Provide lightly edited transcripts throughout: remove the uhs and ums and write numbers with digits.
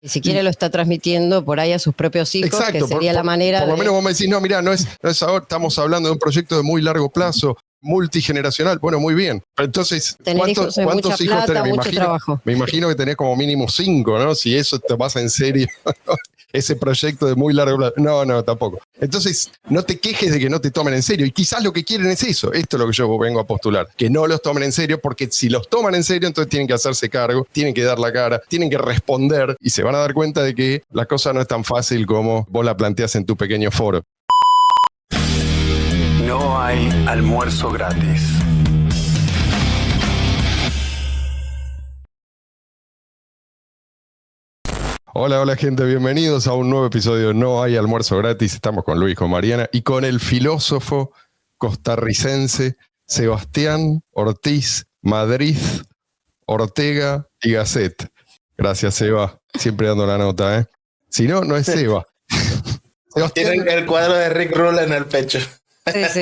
Y si quiere lo está transmitiendo por ahí a sus propios hijos, exacto, que sería la manera por lo menos vos me decís, no, mirá, no es ahora, estamos hablando de un proyecto de muy largo plazo, multigeneracional. Bueno, muy bien. Pero entonces, tener hijos es mucha ¿cuántos hijos plata, tenés? mucho trabajo. Me imagino que tenés como mínimo 5, ¿no? Si eso te pasa en serio, ese proyecto de muy largo plazo. No, tampoco. Entonces, no te quejes de que no te tomen en serio. Y quizás lo que quieren es eso. Esto es lo que yo vengo a postular. Que no los tomen en serio, porque si los toman en serio, entonces tienen que hacerse cargo, tienen que dar la cara, tienen que responder y se van a dar cuenta de que la cosa no es tan fácil como vos la planteás en tu pequeño foro. No hay almuerzo gratis. Hola gente, bienvenidos a un nuevo episodio de No hay almuerzo gratis. Estamos con Luis, con Mariana y con el filósofo costarricense Sebastián Ortiz Madrid Ortega y Gasset. Gracias, Seba, siempre dando la nota, ¿eh? Si no, no es Seba. Tienen el cuadro de Rick Rule en el pecho. Sí.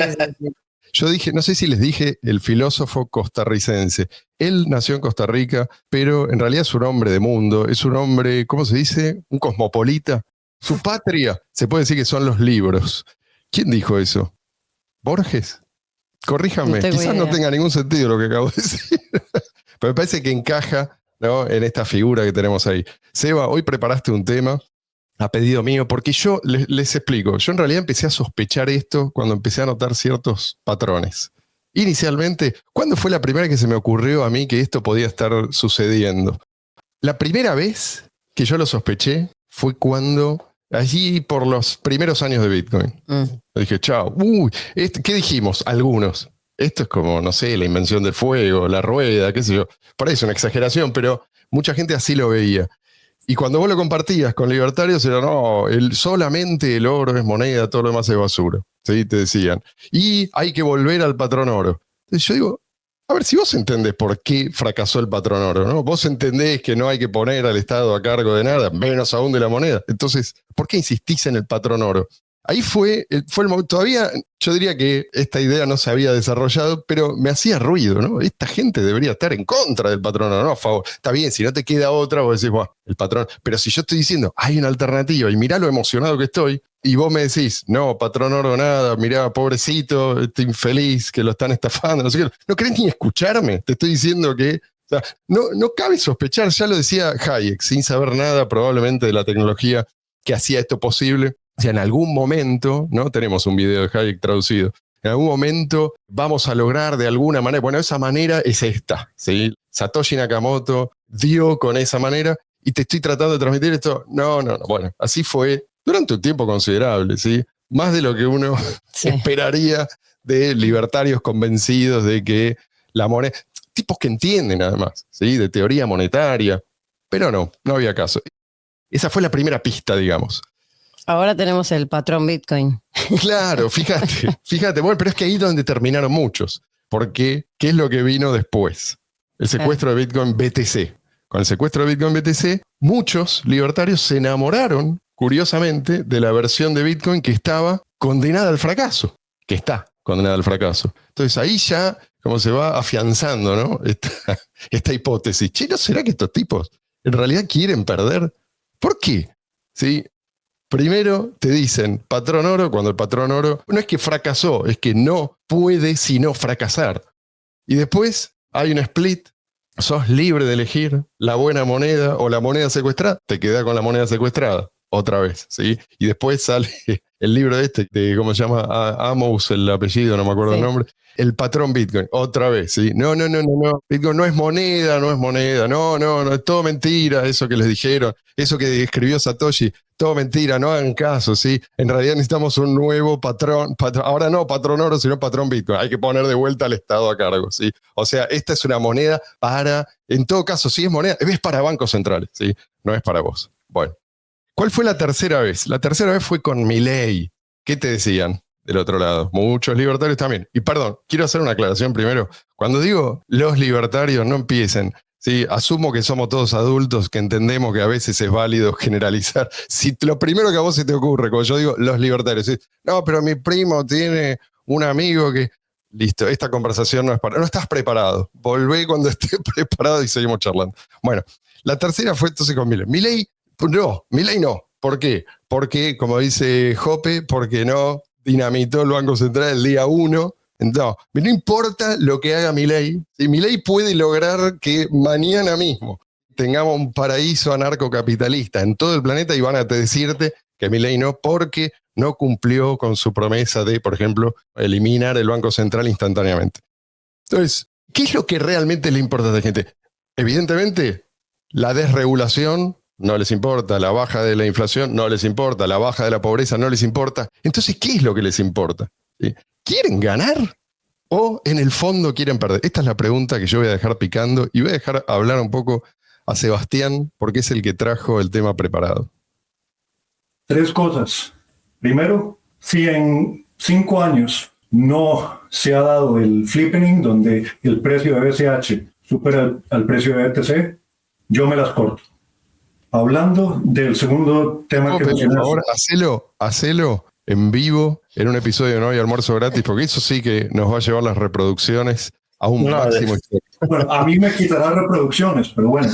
Yo dije, no sé si les dije, el filósofo costarricense. Él nació en Costa Rica, pero en realidad es un hombre de mundo, es un hombre, ¿cómo se dice? Un cosmopolita. Su patria, se puede decir que son los libros. ¿Quién dijo eso? ¿Borges? Corríjame, quizás no tenga ningún sentido lo que acabo de decir, pero me parece que encaja, ¿no?, en esta figura que tenemos ahí. Seba, hoy preparaste un tema a pedido mío, porque yo les explico, yo en realidad empecé a sospechar esto cuando empecé a notar ciertos patrones. Inicialmente, ¿cuándo fue la primera vez que se me ocurrió a mí que esto podía estar sucediendo? La primera vez que yo lo sospeché fue cuando, allí por los primeros años de Bitcoin. Dije, chao, ¿qué dijimos? Algunos. Esto es como, no sé, la invención del fuego, la rueda, qué sé yo. Por ahí es una exageración, pero mucha gente así lo veía. Y cuando vos lo compartías con libertarios, era no, solamente el oro es moneda, todo lo demás es basura. ¿Sí? Te decían. Y hay que volver al patrón oro. Entonces yo digo, a ver, si vos entendés por qué fracasó el patrón oro, ¿no? Vos entendés que no hay que poner al Estado a cargo de nada, menos aún de la moneda. Entonces, ¿por qué insistís en el patrón oro? Ahí fue el momento. Todavía yo diría que esta idea no se había desarrollado, pero me hacía ruido, ¿no? Esta gente debería estar en contra del patrón, no a favor. Está bien, si no te queda otra, vos decís, bueno, el patrón. Pero si yo estoy diciendo, hay una alternativa, y mirá lo emocionado que estoy, y vos me decís, no, patrón oro nada, mirá, pobrecito, este infeliz, que lo están estafando, no sé qué. No querés ni escucharme, te estoy diciendo que... O sea, no cabe sospechar, ya lo decía Hayek, sin saber nada probablemente de la tecnología que hacía esto posible. O sea, en algún momento, ¿no? Tenemos un video de Hayek traducido. En algún momento vamos a lograr de alguna manera, bueno, esa manera es esta, ¿sí? Satoshi Nakamoto dio con esa manera y te estoy tratando de transmitir esto. No. Bueno, así fue durante un tiempo considerable, ¿sí? Más de lo que uno esperaría de libertarios convencidos de que la moneda, tipos que entienden además, ¿sí? De teoría monetaria, pero no había caso. Esa fue la primera pista, digamos. Ahora tenemos el patrón Bitcoin. Claro, fíjate, bueno, pero es que ahí es donde terminaron muchos. Porque, ¿qué es lo que vino después? El secuestro de Bitcoin BTC. Con el secuestro de Bitcoin BTC, muchos libertarios se enamoraron, curiosamente, de la versión de Bitcoin que estaba condenada al fracaso. Que está condenada al fracaso. Entonces ahí ya, como se va afianzando, ¿no? Esta hipótesis. Che, ¿no será que estos tipos en realidad quieren perder? ¿Por qué? ¿Sí? Primero te dicen patrón oro, cuando el patrón oro no es que fracasó, es que no puede sino fracasar. Y después hay un split, sos libre de elegir la buena moneda o la moneda secuestrada, te quedás con la moneda secuestrada, otra vez, ¿sí? Y después sale el libro de ¿cómo se llama? Amos, el apellido, no me acuerdo el nombre. El patrón Bitcoin, otra vez, ¿sí? No. Bitcoin no es moneda, no, es todo mentira, eso que les dijeron, eso que escribió Satoshi, todo mentira, no hagan caso, ¿sí? En realidad necesitamos un nuevo patrón, ahora no patrón oro, sino patrón Bitcoin, hay que poner de vuelta al Estado a cargo, ¿sí? O sea, esta es una moneda en todo caso, si es moneda, es para bancos centrales, ¿sí? No es para vos. Bueno, ¿cuál fue la tercera vez? La tercera vez fue con Milei. ¿Qué te decían del otro lado? Muchos libertarios también. Y perdón, quiero hacer una aclaración primero. Cuando digo los libertarios, no empiecen. Sí, asumo que somos todos adultos, que entendemos que a veces es válido generalizar. Si lo primero que a vos se te ocurre, cuando yo digo los libertarios, ¿sí? No, pero mi primo tiene un amigo que... Listo, esta conversación no es para... No estás preparado. Volvé cuando estés preparado y seguimos charlando. Bueno, la tercera fue entonces con Milei. Milei No, Milei no. ¿Por qué? Porque, como dice Jope, porque no dinamitó el Banco Central el día 1. No importa lo que haga Milei. Si Milei puede lograr que mañana mismo tengamos un paraíso anarcocapitalista en todo el planeta y van a decirte que Milei no, porque no cumplió con su promesa de, por ejemplo, eliminar el Banco Central instantáneamente. Entonces, ¿qué es lo que realmente le importa a la gente? Evidentemente, la desregulación no les importa, la baja de la inflación no les importa, la baja de la pobreza no les importa. Entonces, ¿qué es lo que les importa? ¿Sí? ¿Quieren ganar o en el fondo quieren perder? Esta es la pregunta que yo voy a dejar picando y voy a dejar hablar un poco a Sebastián, porque es el que trajo el tema preparado. 3 cosas. Primero, si en 5 años no se ha dado el flippening donde el precio de BCH supera al precio de BTC, yo me las corto. Hablando del segundo tema que mencionaste. Por favor, hacelo en vivo en un episodio de No Hay Almuerzo Gratis, porque eso sí que nos va a llevar las reproducciones a un máximo. Bueno, a mí me quitará reproducciones, pero bueno.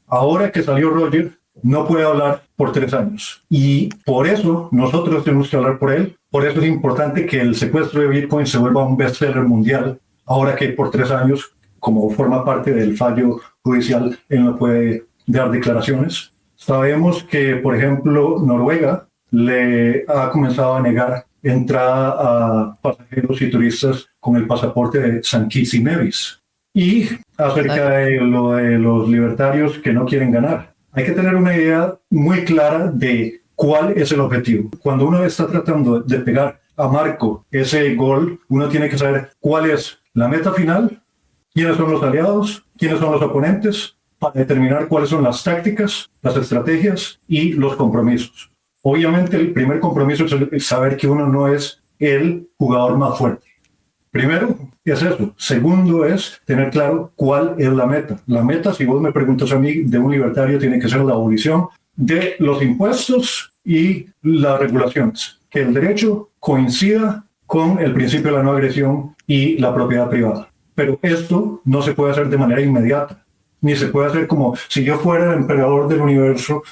Ahora que salió Roger, no puede hablar por 3 años. Y por eso nosotros tenemos que hablar por él. Por eso es importante que el secuestro de Bitcoin se vuelva un bestseller mundial. Ahora que por 3 años, como forma parte del fallo judicial, él no puede dar declaraciones. Sabemos que, por ejemplo, Noruega le ha comenzado a negar entrada a pasajeros y turistas con el pasaporte de San Kitts y Nevis. Y acerca de lo de los libertarios que no quieren ganar. Hay que tener una idea muy clara de cuál es el objetivo. Cuando uno está tratando de pegar a Marco ese gol, uno tiene que saber cuál es la meta final, quiénes son los aliados, quiénes son los oponentes, para determinar cuáles son las tácticas, las estrategias y los compromisos. Obviamente el primer compromiso es saber que uno no es el jugador más fuerte. Primero es eso. Segundo es tener claro cuál es la meta. La meta, si vos me preguntas a mí, de un libertario tiene que ser la abolición de los impuestos y las regulaciones. Que el derecho coincida con el principio de la no agresión y la propiedad privada. Pero esto no se puede hacer de manera inmediata. Ni se puede hacer como si yo fuera el emperador del universo,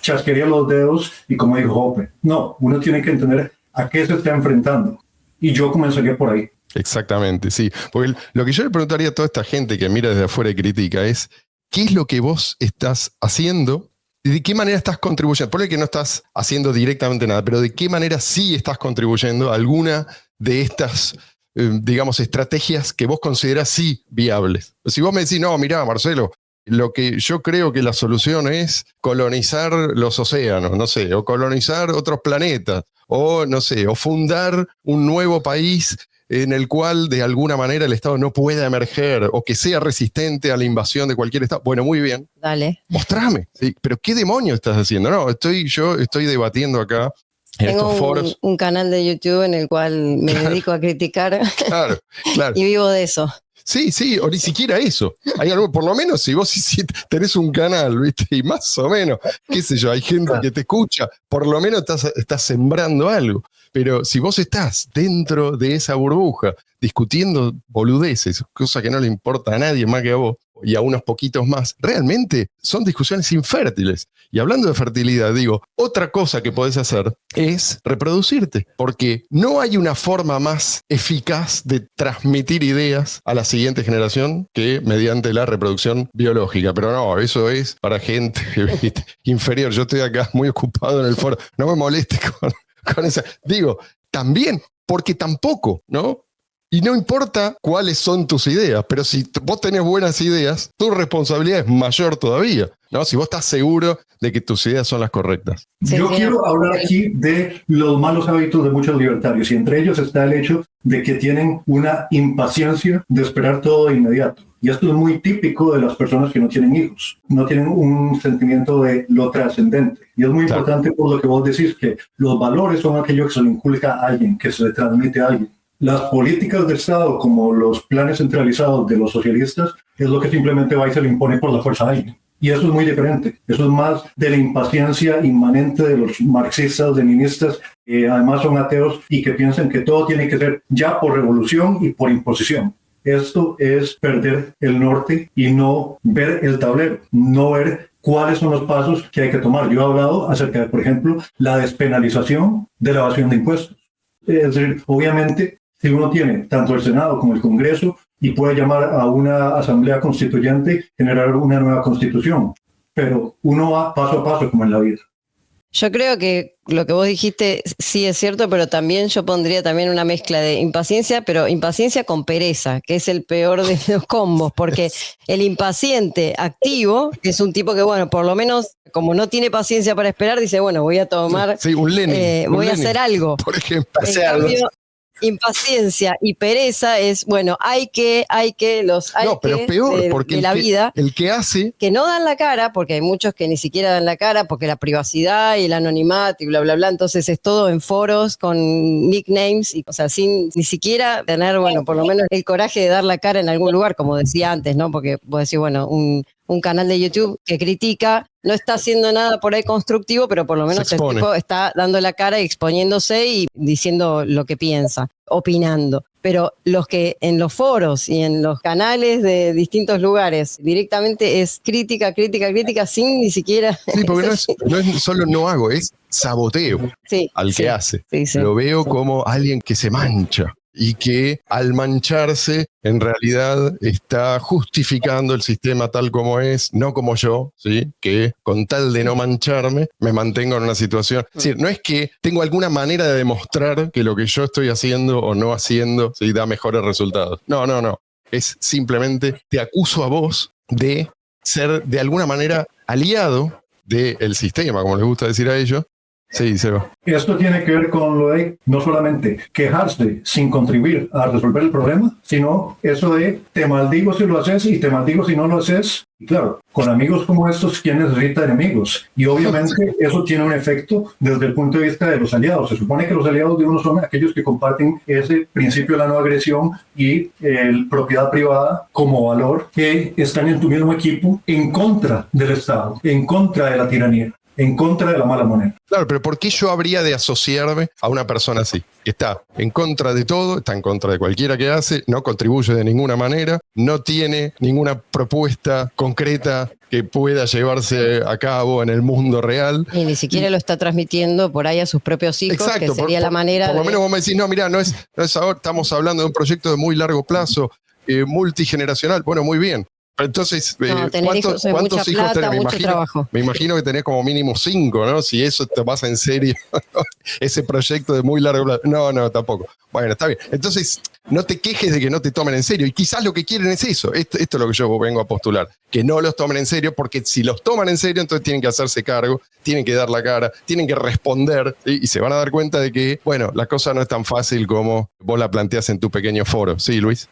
chasquearía los dedos y como dijo Hoppe. No, uno tiene que entender a qué se está enfrentando. Y yo comenzaría por ahí. Exactamente, sí. Porque lo que yo le preguntaría a toda esta gente que mira desde afuera y critica es, ¿qué es lo que vos estás haciendo? ¿Y de qué manera estás contribuyendo? Ponle que no estás haciendo directamente nada, pero ¿de qué manera sí estás contribuyendo a alguna de estas, digamos, estrategias que vos considerás sí viables? Si vos me decís, no, mirá, Marcelo, lo que yo creo que la solución es colonizar los océanos, no sé, o colonizar otros planetas, o no sé, o fundar un nuevo país en el cual de alguna manera el Estado no pueda emerger o que sea resistente a la invasión de cualquier Estado. Bueno, muy bien. Dale. Mostrame. ¿Sí? Pero ¿qué demonios estás haciendo? No, yo estoy debatiendo acá en estos foros. Un canal de YouTube en el cual me dedico a criticar. Claro. Y vivo de eso. Sí, o ni siquiera eso. Hay algo, por lo menos si vos tenés un canal, ¿viste? Y más o menos, qué sé yo, hay gente que te escucha, por lo menos estás sembrando algo. Pero si vos estás dentro de esa burbuja discutiendo boludeces, cosa que no le importa a nadie más que a vos, y a unos poquitos más, realmente son discusiones infértiles. Y hablando de fertilidad, digo, otra cosa que podés hacer es reproducirte, porque no hay una forma más eficaz de transmitir ideas a la siguiente generación que mediante la reproducción biológica. Pero no, eso es para gente inferior. Yo estoy acá muy ocupado en el foro. No me molestes con esa. Digo, también, porque tampoco, ¿no? Y no importa cuáles son tus ideas, pero si vos tenés buenas ideas, tu responsabilidad es mayor todavía, ¿no? Si vos estás seguro de que tus ideas son las correctas. Sí, yo quiero hablar aquí de los malos hábitos de muchos libertarios, y entre ellos está el hecho de que tienen una impaciencia de esperar todo de inmediato. Y esto es muy típico de las personas que no tienen hijos. No tienen un sentimiento de lo trascendente. Y es muy importante por lo que vos decís, que los valores son aquello que se le inculca a alguien, que se le transmite a alguien. Las políticas del Estado, como los planes centralizados de los socialistas, es lo que simplemente va y se le impone por la fuerza a alguien. Y eso es muy diferente. Eso es más de la impaciencia inmanente de los marxistas, leninistas, que además son ateos y que piensan que todo tiene que ser ya por revolución y por imposición. Esto es perder el norte y no ver el tablero, no ver cuáles son los pasos que hay que tomar. Yo he hablado acerca de, por ejemplo, la despenalización de la evasión de impuestos. Es decir, obviamente, si uno tiene tanto el Senado como el Congreso y puede llamar a una asamblea constituyente, generar una nueva constitución, pero uno va paso a paso como en la vida. Yo creo que lo que vos dijiste sí es cierto, pero también yo pondría también una mezcla de impaciencia, pero impaciencia con pereza, que es el peor de los combos, porque el impaciente activo es un tipo que, bueno, por lo menos como no tiene paciencia para esperar, dice, bueno, voy a tomar, sí, un Lenin, voy a hacer algo. por ejemplo. En cambio, impaciencia y pereza es, bueno, hay que No, pero peor, porque de la vida, el que hace, que no dan la cara, porque hay muchos que ni siquiera dan la cara, porque la privacidad y el anonimato y bla, bla, bla, entonces es todo en foros con nicknames, y, o sea, sin ni siquiera tener, bueno, por lo menos el coraje de dar la cara en algún lugar, como decía antes, ¿no? Porque vos decís, bueno, un canal de YouTube que critica, no está haciendo nada por ahí constructivo, pero por lo menos el tipo está dando la cara y exponiéndose y diciendo lo que piensa, opinando. Pero los que en los foros y en los canales de distintos lugares directamente es crítica sin ni siquiera... Sí, porque no es solo no hago, es saboteo al que hace. Sí. Lo veo como alguien que se mancha y que al mancharse en realidad está justificando el sistema tal como es, no como yo, ¿sí? Que con tal de no mancharme me mantengo en una situación. Es decir, no es que tengo alguna manera de demostrar que lo que yo estoy haciendo o no haciendo, ¿sí? Da mejores resultados. No. Es simplemente te acuso a vos de ser de alguna manera aliado del sistema, como les gusta decir a ellos. Sí, Seba. Esto tiene que ver con lo de no solamente quejarse sin contribuir a resolver el problema, sino eso de te maldigo si lo haces y te maldigo si no lo haces. Y claro, con amigos como estos, ¿quién necesita enemigos? Y obviamente eso tiene un efecto desde el punto de vista de los aliados. Se supone que los aliados de uno son aquellos que comparten ese principio de la no agresión y propiedad privada como valor, que están en tu mismo equipo en contra del Estado, en contra de la tiranía, en contra de la mala moneda. Claro, pero ¿por qué yo habría de asociarme a una persona así? Está en contra de todo, está en contra de cualquiera que hace, no contribuye de ninguna manera, no tiene ninguna propuesta concreta que pueda llevarse a cabo en el mundo real. Y ni siquiera lo está transmitiendo por ahí a sus propios hijos, exacto, que sería la manera por lo menos vos me decís, no, mirá, no es ahora, estamos hablando de un proyecto de muy largo plazo, multigeneracional, bueno, muy bien. Entonces, ¿cuántos hijos tenés? Me imagino que tenés como mínimo 5, ¿no? Si eso te pasa en serio, ese proyecto de muy largo plazo. No, tampoco. Bueno, está bien. Entonces, no te quejes de que no te tomen en serio. Y quizás lo que quieren es eso. Esto es lo que yo vengo a postular. Que no los tomen en serio, porque si los toman en serio, entonces tienen que hacerse cargo, tienen que dar la cara, tienen que responder, ¿sí? Y se van a dar cuenta de que, bueno, la cosa no es tan fácil como vos la planteas en tu pequeño foro. ¿Sí, Luis?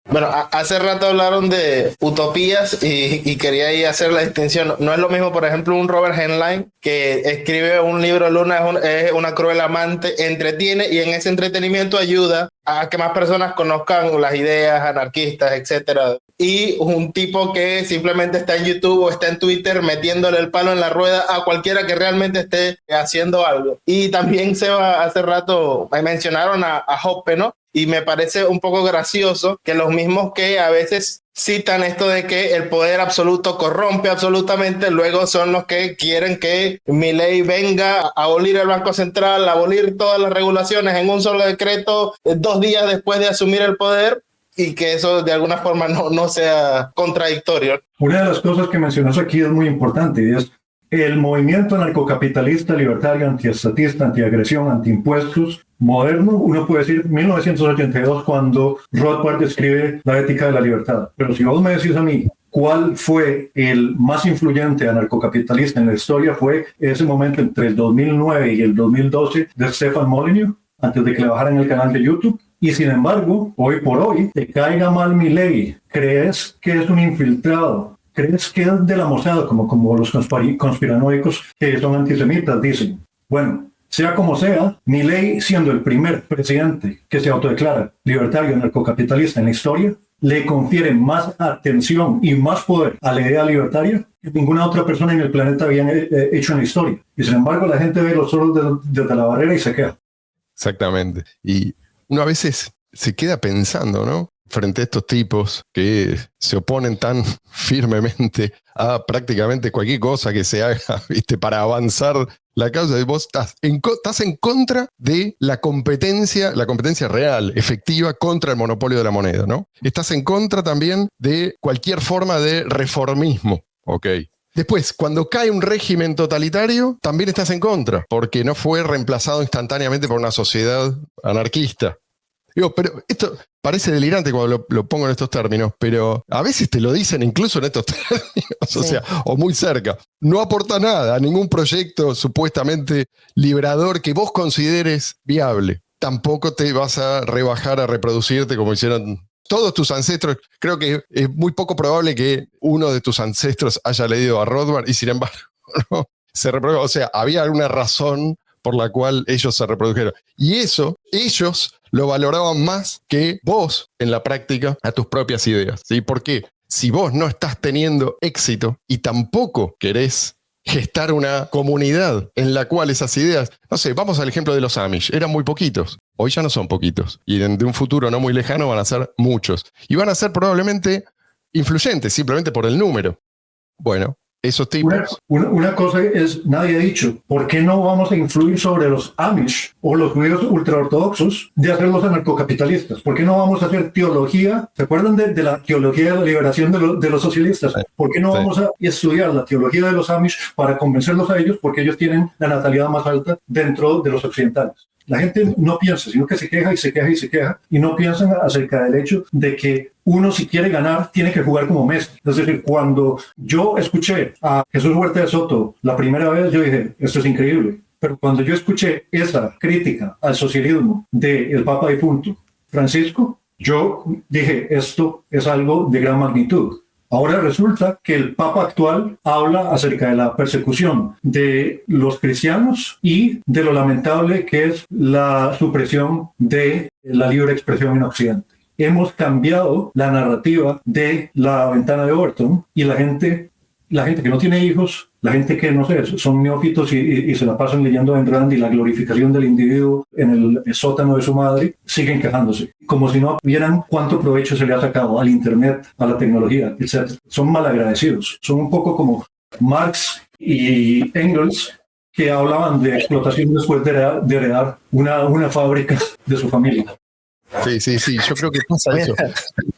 Bueno, hace rato hablaron de utopías y quería ahí hacer la distinción. No es lo mismo, por ejemplo, un Robert Heinlein que escribe un libro, Luna es una cruel amante, entretiene y en ese entretenimiento ayuda a que más personas conozcan las ideas anarquistas, etcétera. Y un tipo que simplemente está en YouTube o está en Twitter metiéndole el palo en la rueda a cualquiera que realmente esté haciendo algo. Y también hace rato mencionaron a Hoppe, ¿no? Y me parece un poco gracioso que los mismos que a veces citan esto de que el poder absoluto corrompe absolutamente, luego son los que quieren que Milei venga a abolir el Banco Central, a abolir todas las regulaciones en un solo decreto 2 días después de asumir el poder, y que eso de alguna forma no sea contradictorio. Una de las cosas que mencionas aquí es muy importante y es el movimiento anarcocapitalista, libertario, antiestatista, antiagresión, antiimpuestos, moderno. Uno puede decir 1982 cuando Rothbard escribe La ética de la libertad. Pero si vos me decís a mí cuál fue el más influyente anarcocapitalista en la historia, fue ese momento entre el 2009 y el 2012 de Stefan Molyneux, antes de que le bajaran el canal de YouTube. Y sin embargo, hoy por hoy, te caiga mal Milei, crees que es un infiltrado, crees que es de la Mossad, como los conspiranoicos que son antisemitas dicen. Bueno, sea como sea, Milei, siendo el primer presidente que se autodeclara libertario anarcocapitalista en la historia, le confiere más atención y más poder a la idea libertaria que ninguna otra persona en el planeta había hecho en la historia. Y sin embargo, la gente ve los solos desde la barrera y se queja. Exactamente. Y uno a veces se queda pensando, ¿no? frente a estos tipos que se oponen tan firmemente a prácticamente cualquier cosa que se haga, ¿viste? Para avanzar la causa, y vos estás en contra de la competencia real, efectiva, contra el monopolio de la moneda, ¿no? Estás en contra también de cualquier forma de reformismo, ¿ok? Después, cuando cae un régimen totalitario, también estás en contra, porque no fue reemplazado instantáneamente por una sociedad anarquista. Digo, pero esto parece delirante cuando lo pongo en estos términos, pero a veces te lo dicen incluso en estos términos, o sea, o muy cerca. No aporta nada a ningún proyecto supuestamente liberador que vos consideres viable. Tampoco te vas a rebajar a reproducirte como hicieron todos tus ancestros. Creo que es muy poco probable que uno de tus ancestros haya leído a Rothbard y sin embargo no se reprodujo. O sea, había alguna razón por la cual ellos se reprodujeron. Y eso, ellos lo valoraban más que vos en la práctica a tus propias ideas. ¿Sí? Porque si vos no estás teniendo éxito y tampoco querés gestar una comunidad en la cual esas ideas, no sé, vamos al ejemplo de los Amish, eran muy poquitos, hoy ya no son poquitos, y de un futuro no muy lejano van a ser muchos, y van a ser probablemente influyentes, simplemente por el número. Bueno, esos tipos... Una cosa es, nadie ha dicho, ¿por qué no vamos a influir sobre los Amish o los judíos ultraortodoxos de hacerlos anarcocapitalistas? ¿Por qué no vamos a hacer teología? ¿Se acuerdan de la teología de la liberación de los socialistas? ¿Por qué no vamos a estudiar la teología de los Amish para convencerlos a ellos? Porque ellos tienen la natalidad más alta dentro de los occidentales. La gente no piensa, sino que se queja y se queja y se queja, y no piensan acerca del hecho de que uno, si quiere ganar, tiene que jugar como Messi. Es decir, cuando yo escuché a Jesús Huerta de Soto la primera vez, yo dije, esto es increíble. Pero cuando yo escuché esa crítica al socialismo del Papa difunto Francisco, yo dije, esto es algo de gran magnitud. Ahora resulta que el Papa actual habla acerca de la persecución de los cristianos y de lo lamentable que es la supresión de la libre expresión en Occidente. Hemos cambiado la narrativa de la ventana de Overton y la gente que no tiene hijos, la gente que, no sé, son neófitos y se la pasan leyendo a Ayn Rand y la glorificación del individuo en el sótano de su madre, siguen quejándose, como si no vieran cuánto provecho se le ha sacado al Internet, a la tecnología, etc. Son malagradecidos. Son un poco como Marx y Engels, que hablaban de explotación después de heredar una fábrica de su familia. Sí, yo creo que pasa eso.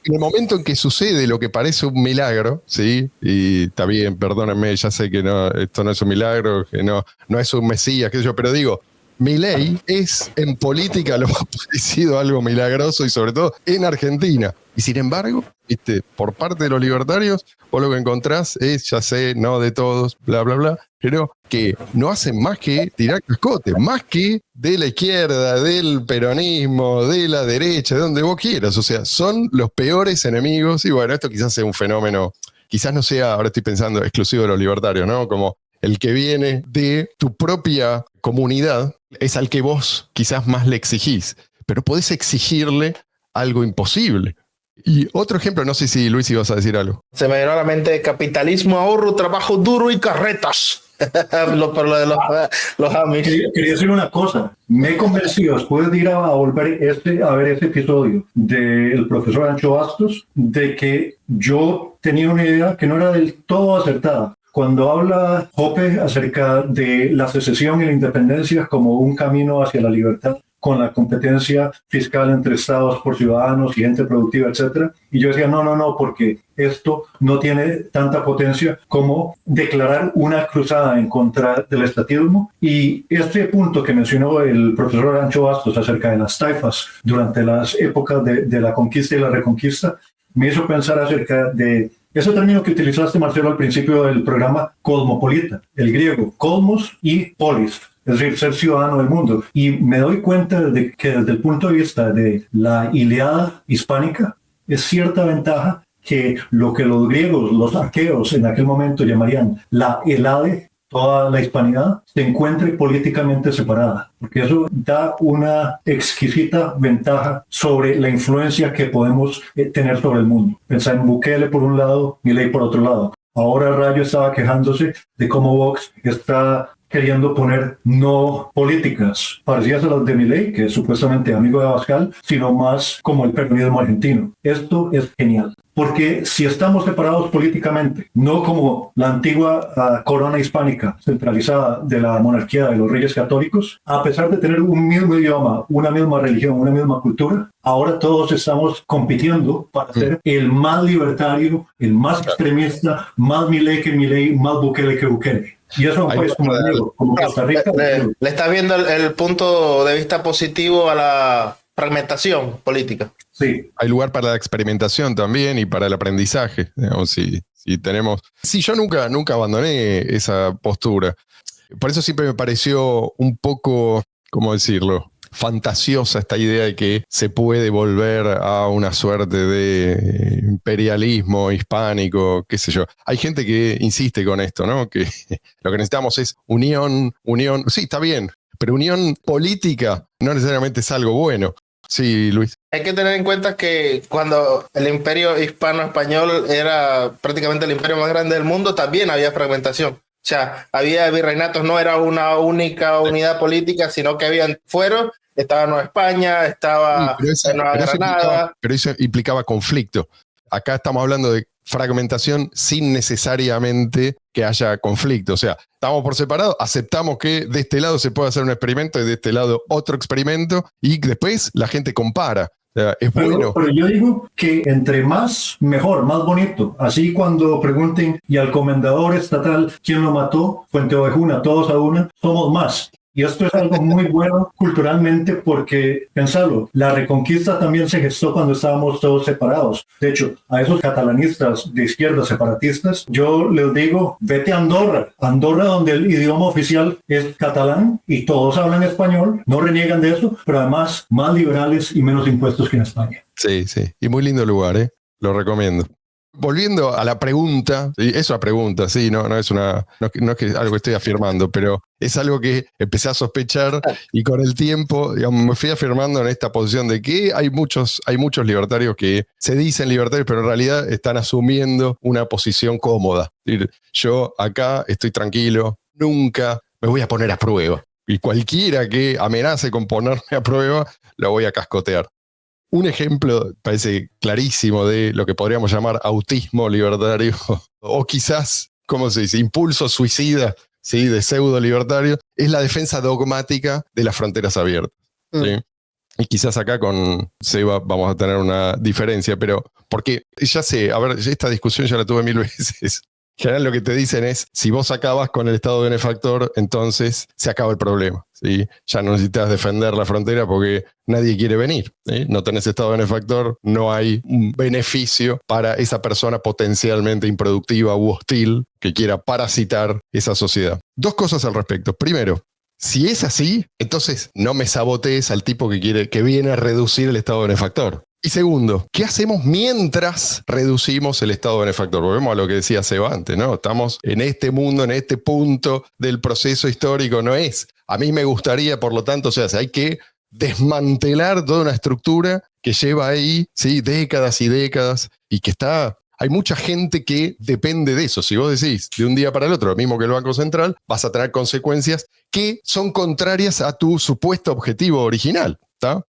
En el momento en que sucede lo que parece un milagro, ¿sí? Y está bien, perdónenme, ya sé que no, esto no es un milagro, que no es un mesías, qué sé yo, pero digo, Milei es en política lo más parecido a algo milagroso y sobre todo en Argentina. Y sin embargo, ¿viste? Por parte de los libertarios, vos lo que encontrás es, ya sé, no de todos, bla, bla, bla, pero que no hacen más que tirar cascote, más que de la izquierda, del peronismo, de la derecha, de donde vos quieras. O sea, son los peores enemigos. Y bueno, esto quizás sea un fenómeno, quizás no sea, ahora estoy pensando, exclusivo de los libertarios, ¿no? Como el que viene de tu propia comunidad es al que vos quizás más le exigís, pero podés exigirle algo imposible. Y otro ejemplo, no sé si Luis ibas a decir algo. Se me vino a la mente capitalismo, ahorro, trabajo duro y carretas. Por lo de los Amish. Quería decir una cosa. Me he convencido, después de ir a volver a ver ese episodio del profesor Ancho Bastos, de que yo tenía una idea que no era del todo acertada. Cuando habla Hoppe acerca de la secesión y la independencia como un camino hacia la libertad, con la competencia fiscal entre estados por ciudadanos y gente productiva, etc. Y yo decía, no, porque esto no tiene tanta potencia como declarar una cruzada en contra del estatismo. Y este punto que mencionó el profesor Ancho Bastos acerca de las taifas durante las épocas de la conquista y la reconquista, me hizo pensar acerca de ese término que utilizaste, Marcelo, al principio del programa, cosmopolita, el griego, cosmos y polis. Es decir, ser ciudadano del mundo. Y me doy cuenta de que desde el punto de vista de la Ilíada hispánica, es cierta ventaja que lo que los griegos, los aqueos en aquel momento llamarían la Helade, toda la hispanidad, se encuentre políticamente separada. Porque eso da una exquisita ventaja sobre la influencia que podemos tener sobre el mundo. Pensar en Bukele por un lado, Milei por otro lado. Ahora Rayo estaba quejándose de cómo Vox está queriendo poner no políticas parecidas a las de Milei, que es supuestamente amigo de Abascal, sino más como el peronismo argentino. Esto es genial. Porque si estamos separados políticamente, no como la antigua corona hispánica centralizada de la monarquía de los reyes católicos, a pesar de tener un mismo idioma, una misma religión, una misma cultura, ahora todos estamos compitiendo para ser el más libertario, el más extremista, más Milei que Milei, más Bukele que Bukele. Y eso es un país como el mío, como Costa Rica. Le estás viendo el punto de vista positivo a la fragmentación política. Sí. Hay lugar para la experimentación también y para el aprendizaje. Digamos, si tenemos. Sí, yo nunca abandoné esa postura. Por eso siempre me pareció un poco, ¿cómo decirlo?, fantasiosa esta idea de que se puede volver a una suerte de imperialismo hispánico, qué sé yo. Hay gente que insiste con esto, ¿no? Que lo que necesitamos es unión. Sí, está bien, pero unión política no necesariamente es algo bueno. Sí, Luis. Hay que tener en cuenta que cuando el imperio hispano-español era prácticamente el imperio más grande del mundo, también había fragmentación. O sea, había virreinatos, no era una única unidad política, sino que habían fueros. Estaba Nueva España, estaba Nueva Granada. Pero eso implicaba conflicto. Acá estamos hablando de fragmentación sin necesariamente que haya conflicto. O sea, estamos por separado, aceptamos que de este lado se puede hacer un experimento y de este lado otro experimento y después la gente compara. O sea, es bueno. Pero yo digo que entre más, mejor, más bonito. Así cuando pregunten y al comendador estatal quién lo mató, Fuente Ovejuna, todos a una, somos más. Y esto es algo muy bueno culturalmente porque, pensalo, la Reconquista también se gestó cuando estábamos todos separados. De hecho, a esos catalanistas de izquierda separatistas, yo les digo, vete a Andorra. Andorra, donde el idioma oficial es catalán y todos hablan español, no reniegan de eso, pero además más liberales y menos impuestos que en España. Sí, sí. Y muy lindo lugar, ¿eh? Lo recomiendo. Volviendo a la pregunta, ¿sí? Es una pregunta, sí, no es que algo que estoy afirmando, pero es algo que empecé a sospechar y con el tiempo, digamos, me fui afirmando en esta posición de que hay muchos libertarios que se dicen libertarios, pero en realidad están asumiendo una posición cómoda. Es decir, yo acá estoy tranquilo, nunca me voy a poner a prueba. Y cualquiera que amenace con ponerme a prueba, lo voy a cascotear. Un ejemplo, parece clarísimo, de lo que podríamos llamar autismo libertario, o quizás, ¿cómo se dice?, impulso suicida, ¿sí?, de pseudo libertario, es la defensa dogmática de las fronteras abiertas. ¿Sí? Y quizás acá con Seba vamos a tener una diferencia, pero porque ya sé, a ver, esta discusión ya la tuve 1000 veces. En general lo que te dicen es, si vos acabas con el Estado benefactor, entonces se acaba el problema. ¿Sí? Ya no necesitas defender la frontera porque nadie quiere venir. ¿Sí? No tenés Estado benefactor, no hay un beneficio para esa persona potencialmente improductiva u hostil que quiera parasitar esa sociedad. Dos cosas al respecto. Primero, si es así, entonces no me sabotees al tipo que viene a reducir el Estado benefactor. Y segundo, ¿qué hacemos mientras reducimos el Estado benefactor? Volvemos a lo que decía Seba antes, ¿no? Estamos en este mundo, en este punto del proceso histórico, no es. A mí me gustaría, por lo tanto, o sea, hay que desmantelar toda una estructura que lleva ahí, ¿sí?, décadas y décadas, y que hay mucha gente que depende de eso. Si vos decís de un día para el otro, lo mismo que el Banco Central, vas a tener consecuencias que son contrarias a tu supuesto objetivo original, ¿está?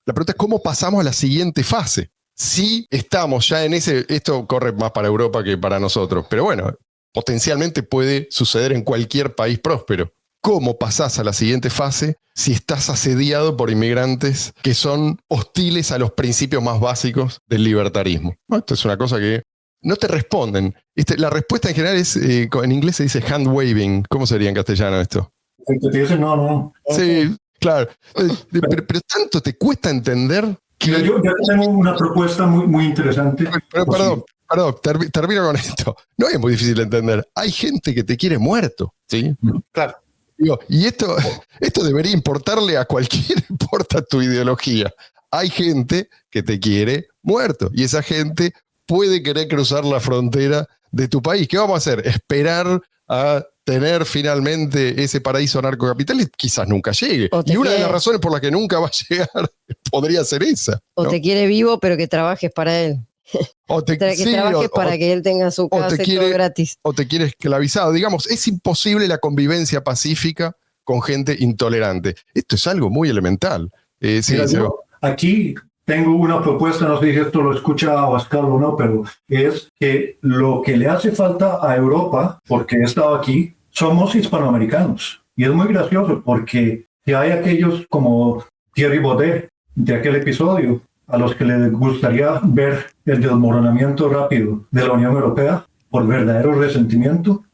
La pregunta es cómo pasamos a la siguiente fase. Si estamos ya en esto corre más para Europa que para nosotros, pero bueno, potencialmente puede suceder en cualquier país próspero. ¿Cómo pasás a la siguiente fase si estás asediado por inmigrantes que son hostiles a los principios más básicos del libertarismo? Bueno, esto es una cosa que no te responden. La respuesta en general es, en inglés se dice hand waving. ¿Cómo sería en castellano esto? Te dicen no. Sí. Claro, pero tanto te cuesta entender que... Yo tengo una propuesta muy interesante. Perdón, termino con esto. No es muy difícil de entender. Hay gente que te quiere muerto, ¿sí? Claro. Digo, y esto debería importarle a cualquiera, importa tu ideología. Hay gente que te quiere muerto y esa gente puede querer cruzar la frontera de tu país. ¿Qué vamos a hacer? ¿Esperar a tener finalmente ese paraíso narcocapital? Y quizás nunca llegue. Y una de las razones por las que nunca va a llegar podría ser esa, ¿no? O te quiere vivo, pero que trabajes para él. O te, Que sí, trabajes para que él tenga su casa y todo gratis. O te quiere esclavizado. Digamos, es imposible la convivencia pacífica con gente intolerante. Esto es algo muy elemental. Mira, yo aquí tengo una propuesta, no sé si esto lo escucha Abascal o no, pero es que lo que le hace falta a Europa, porque he estado aquí, somos hispanoamericanos. Y es muy gracioso porque si hay aquellos como Thierry Baudet de aquel episodio, a los que les gustaría ver el desmoronamiento rápido de la Unión Europea por verdadero resentimiento,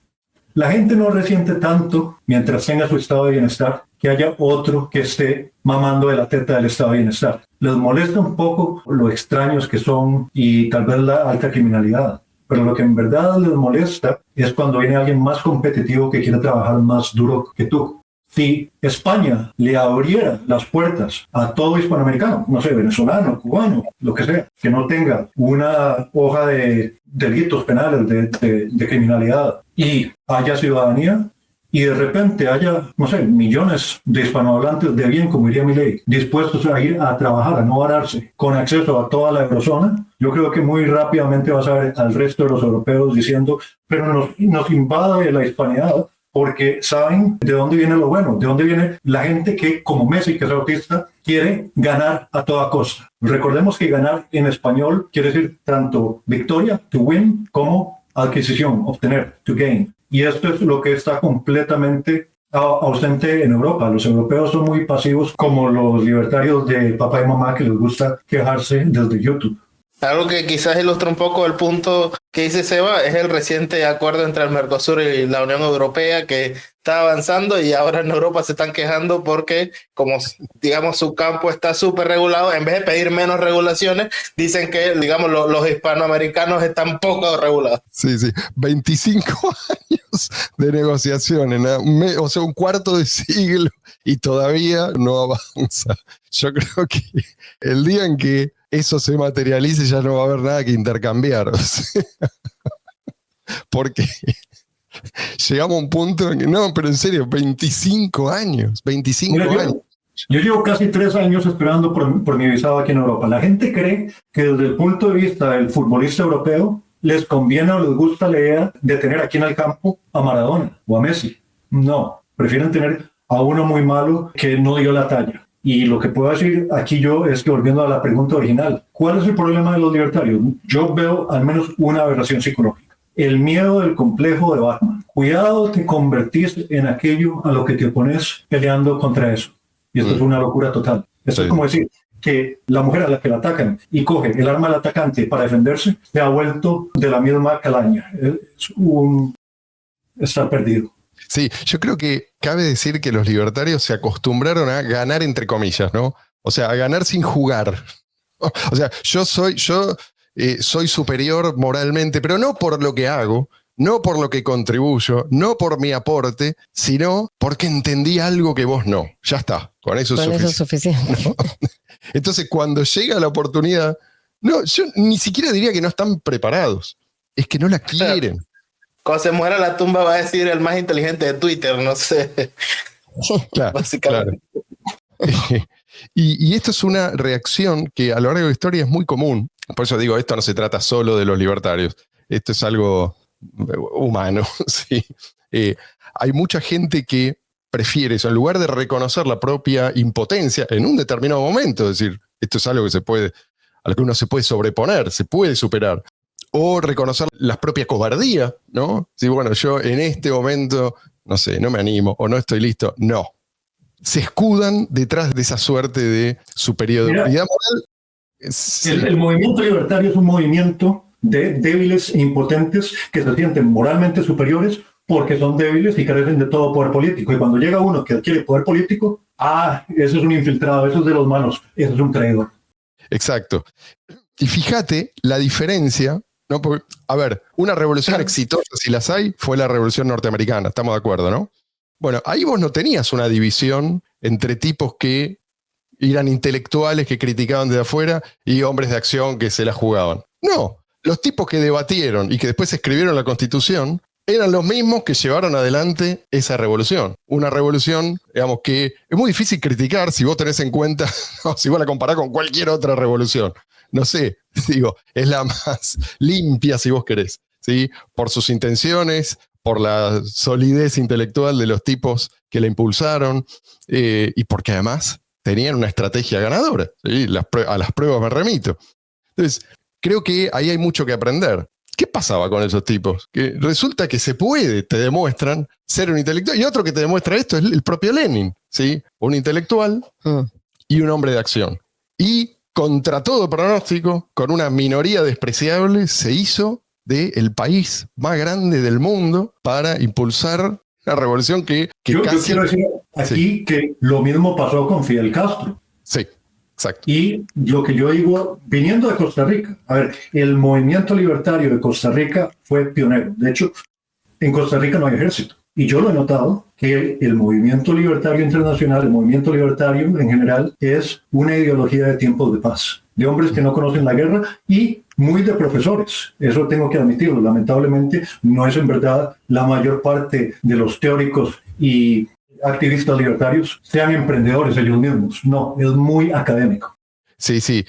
la gente no resiente tanto mientras tenga su estado de bienestar que haya otro que esté mamando de la teta del estado de bienestar. Les molesta un poco lo extraños que son y tal vez la alta criminalidad, pero lo que en verdad les molesta es cuando viene alguien más competitivo que quiere trabajar más duro que tú. Si España le abriera las puertas a todo hispanoamericano, no sé, venezolano, cubano, lo que sea, que no tenga una hoja de delitos penales, de criminalidad y haya ciudadanía, y de repente haya, no sé, millones de hispanohablantes de bien, como diría Milei, dispuestos a ir a trabajar, a no vararse, con acceso a toda la eurozona, yo creo que muy rápidamente vas a ver al resto de los europeos diciendo, pero nos invade la hispanidad, porque saben de dónde viene lo bueno, de dónde viene la gente que, como Messi, que es autista, quiere ganar a toda costa. Recordemos que ganar en español quiere decir tanto victoria, to win, como adquisición, obtener, to gain. Y esto es lo que está completamente ausente en Europa. Los europeos son muy pasivos, como los libertarios de papá y mamá que les gusta quejarse desde YouTube. Algo que quizás ilustra un poco el punto que dice Seba es el reciente acuerdo entre el Mercosur y la Unión Europea que está avanzando, y ahora en Europa se están quejando porque, como digamos su campo está súper regulado, en vez de pedir menos regulaciones, dicen que digamos los hispanoamericanos están poco regulados. Sí, 25 años de negociaciones, o sea, un cuarto de siglo y todavía no avanza. Yo creo que el día en que eso se materialice ya no va a haber nada que intercambiar. O sea, porque llegamos a un punto en que, no, pero en serio, 25 años. Yo llevo casi 3 años esperando por mi visado aquí en Europa. La gente cree que desde el punto de vista del futbolista europeo les conviene o les gusta la idea de tener aquí en el campo a Maradona o a Messi. No, prefieren tener a uno muy malo que no dio la talla. Y lo que puedo decir aquí yo es que, volviendo a la pregunta original, ¿cuál es el problema de los libertarios? Yo veo al menos una aberración psicológica. El miedo del complejo de Batman. Cuidado, te convertís en aquello a lo que te opones peleando contra eso. Y esto es una locura total. Esto es como decir que la mujer a la que la atacan y coge el arma del atacante para defenderse se ha vuelto de la misma calaña. Está perdido. Sí, yo creo que cabe decir que los libertarios se acostumbraron a ganar entre comillas, ¿no? O sea, a ganar sin jugar. O sea, yo soy superior moralmente, pero no por lo que hago, no por lo que contribuyo, no por mi aporte, sino porque entendí algo que vos no. Ya está, con eso es suficiente. ¿No? Entonces, cuando llega la oportunidad, no, yo ni siquiera diría que no están preparados, es que no la quieren. Cuando se muera la tumba va a decir el más inteligente de Twitter, no sé. Claro, básicamente. Claro. Y esto es una reacción que a lo largo de la historia es muy común. Por eso digo, esto no se trata solo de los libertarios. Esto es algo humano. ¿Sí? Hay mucha gente que prefiere eso. En lugar de reconocer la propia impotencia en un determinado momento, es decir, esto es algo que a lo que uno se puede sobreponer, se puede superar. O reconocer la propia cobardía, ¿no? Si bueno, yo en este momento, no sé, no me animo o no estoy listo. No. Se escudan detrás de esa suerte de superioridad moral. Sí. El movimiento libertario es un movimiento de débiles e impotentes que se sienten moralmente superiores porque son débiles y carecen de todo poder político. Y cuando llega uno que adquiere poder político, ese es un infiltrado, eso es de los malos, ese es un traidor. Exacto. Y fíjate la diferencia. ¿No? Porque, a ver, una revolución exitosa, si las hay, fue la revolución norteamericana, estamos de acuerdo, ¿no? Bueno, ahí vos no tenías una división entre tipos que eran intelectuales que criticaban desde afuera y hombres de acción que se la jugaban. No, los tipos que debatieron y que después escribieron la Constitución eran los mismos que llevaron adelante esa revolución. Una revolución, digamos, que es muy difícil criticar si vos tenés en cuenta, no, si vos la comparás con cualquier otra revolución. no sé, digo, es la más limpia si vos querés, ¿sí? Por sus intenciones, por la solidez intelectual de los tipos que la impulsaron, y porque además tenían una estrategia ganadora, ¿sí? A las pruebas me remito. Entonces, creo que ahí hay mucho que aprender. ¿Qué pasaba con esos tipos? Que resulta que se puede, te demuestran, ser un intelectual. Y otro que te demuestra esto es el propio Lenin, ¿sí? Un intelectual y un hombre de acción. Y contra todo pronóstico, con una minoría despreciable, se hizo del país más grande del mundo para impulsar una revolución que yo casi... quiero decir aquí que lo mismo pasó con Fidel Castro. Sí, exacto. Y lo que yo digo, viniendo de Costa Rica, a ver, el movimiento libertario de Costa Rica fue pionero. De hecho, en Costa Rica no hay ejército. Y yo lo he notado, que el movimiento libertario internacional, el movimiento libertario en general, es una ideología de tiempos de paz, de hombres que no conocen la guerra y muy de profesores. Eso tengo que admitirlo. Lamentablemente, no es en verdad la mayor parte de los teóricos y activistas libertarios sean emprendedores ellos mismos. No, es muy académico. Sí, sí.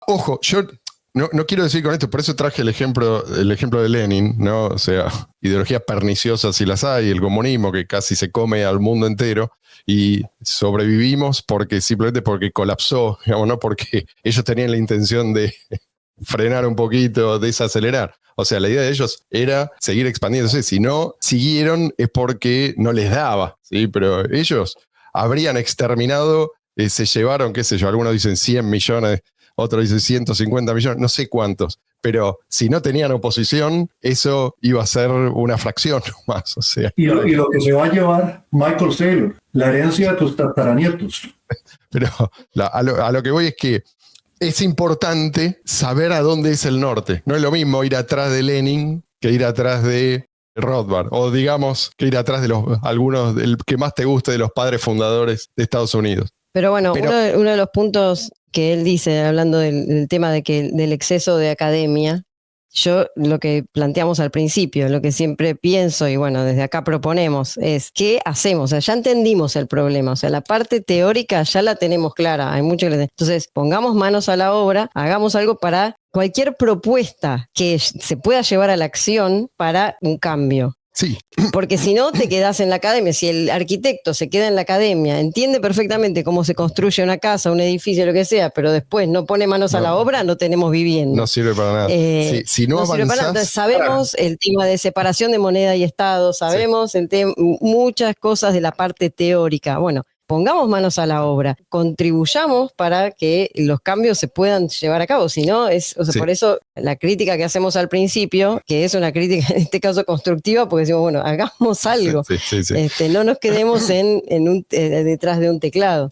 Ojo, yo no quiero decir con esto, por eso traje el ejemplo de Lenin, ¿no? O sea, ideologías perniciosas si las hay, el comunismo que casi se come al mundo entero y sobrevivimos simplemente porque colapsó, digamos, no porque ellos tenían la intención de frenar un poquito, desacelerar. O sea, la idea de ellos era seguir expandiéndose. Si no siguieron es porque no les daba, ¿sí? Pero ellos habrían exterminado, se llevaron, qué sé yo, algunos dicen 100 millones, otros dicen 150 millones, no sé cuántos. Pero si no tenían oposición, eso iba a ser una fracción más. O sea. Y lo que se va a llevar Michael Saylor, la herencia de tus tataranietos. Pero a lo que voy es que es importante saber a dónde es el norte. No es lo mismo ir atrás de Lenin que ir atrás de Rothbard, o digamos que ir atrás de algunos del que más te guste de los padres fundadores de Estados Unidos. Pero bueno, uno de los puntos que él dice, hablando del tema del exceso de academia, yo lo que planteamos al principio, lo que siempre pienso y bueno, desde acá proponemos es ¿qué hacemos? O sea, ya entendimos el problema, o sea, la parte teórica ya la tenemos clara, hay mucho que entonces pongamos manos a la obra, hagamos algo para cualquier propuesta que se pueda llevar a la acción para un cambio. Sí. Porque si no te quedás en la academia, si el arquitecto se queda en la academia, entiende perfectamente cómo se construye una casa, un edificio, lo que sea, pero después no pone manos a la obra, no tenemos vivienda. No sirve para nada. Si no avanzás, sirve para nada. Entonces, sabemos el tema de separación de moneda y Estado, sabemos muchas cosas de la parte teórica. Bueno, pongamos manos a la obra, contribuyamos para que los cambios se puedan llevar a cabo, si no, por eso la crítica que hacemos al principio, que es una crítica en este caso constructiva, porque decimos, bueno, hagamos algo, no nos quedemos detrás de un teclado.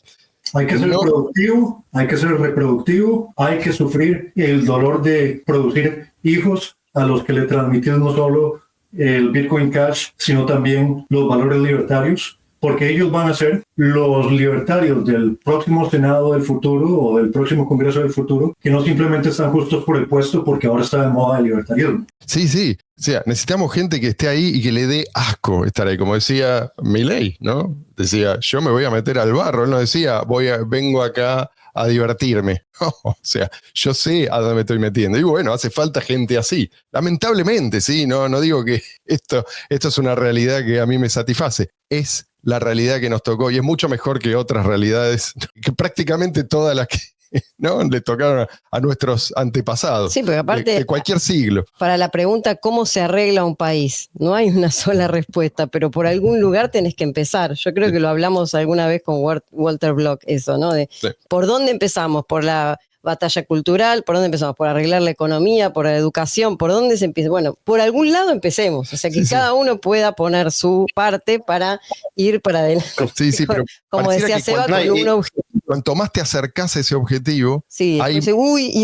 Hay que ser productivo, hay que ser reproductivo, hay que sufrir el dolor de producir hijos a los que le transmitimos no solo el Bitcoin Cash, sino también los valores libertarios. Porque ellos van a ser los libertarios del próximo Senado del futuro o del próximo Congreso del futuro, que no simplemente están justos por el puesto porque ahora está de moda el libertarismo. Sí, sí. O sea, necesitamos gente que esté ahí y que le dé asco estar ahí. Como decía Milei, ¿no? Decía, yo me voy a meter al barro. Él no decía, vengo acá a divertirme. O sea, yo sé a dónde me estoy metiendo. Y bueno, hace falta gente así. Lamentablemente, sí. No digo que esto es una realidad que a mí me satisface. Es la realidad que nos tocó y es mucho mejor que otras realidades, que todas las que ¿no? le tocaron a nuestros antepasados. Sí, porque aparte de cualquier siglo. Para la pregunta ¿cómo se arregla un país? No hay una sola respuesta, pero por algún lugar tenés que empezar. Yo creo que lo hablamos alguna vez con Walter Block, eso, ¿no? ¿Por dónde empezamos? ¿Por la batalla cultural? ¿Por dónde empezamos? ¿Por arreglar la economía? ¿Por la educación? ¿Por dónde se empieza? Bueno, por algún lado empecemos. O sea, que cada uno pueda poner su parte para ir para adelante. Sí, pero como decía Seba, con un objetivo. Cuanto más te acercás a ese objetivo, y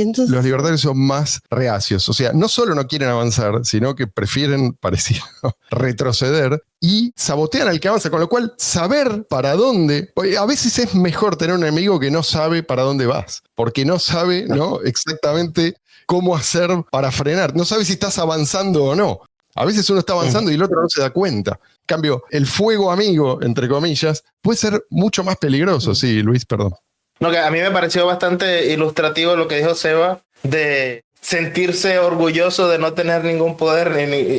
entonces los libertarios son más reacios. O sea, no solo no quieren avanzar, sino que prefieren, pareciera, retroceder y sabotean al que avanza, con lo cual saber para dónde. A veces es mejor tener un enemigo que no sabe para dónde vas, porque no sabe, ¿no? exactamente cómo hacer para frenar. No sabe si estás avanzando o no. A veces uno está avanzando y el otro no se da cuenta. En cambio, el fuego amigo, entre comillas, puede ser mucho más peligroso. Sí, Luis, perdón. No, que a mí me pareció bastante ilustrativo lo que dijo Seba de sentirse orgulloso de no tener ningún poder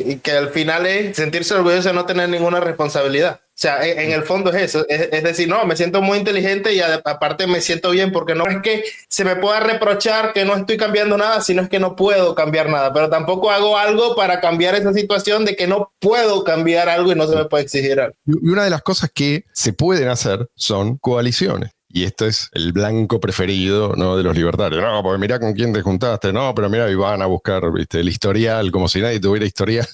y que al final es sentirse orgulloso de no tener ninguna responsabilidad. O sea, en el fondo es eso, es decir, no, me siento muy inteligente y aparte me siento bien porque no es que se me pueda reprochar que no estoy cambiando nada, sino es que no puedo cambiar nada, pero tampoco hago algo para cambiar esa situación de que no puedo cambiar algo y no se me puede exigir algo. Y una de las cosas que se pueden hacer son coaliciones. Y esto es el blanco preferido, ¿no?, de los libertarios. No, porque mirá con quién te juntaste. No, pero mirá, y van a buscar, ¿viste?, el historial, como si nadie tuviera historial.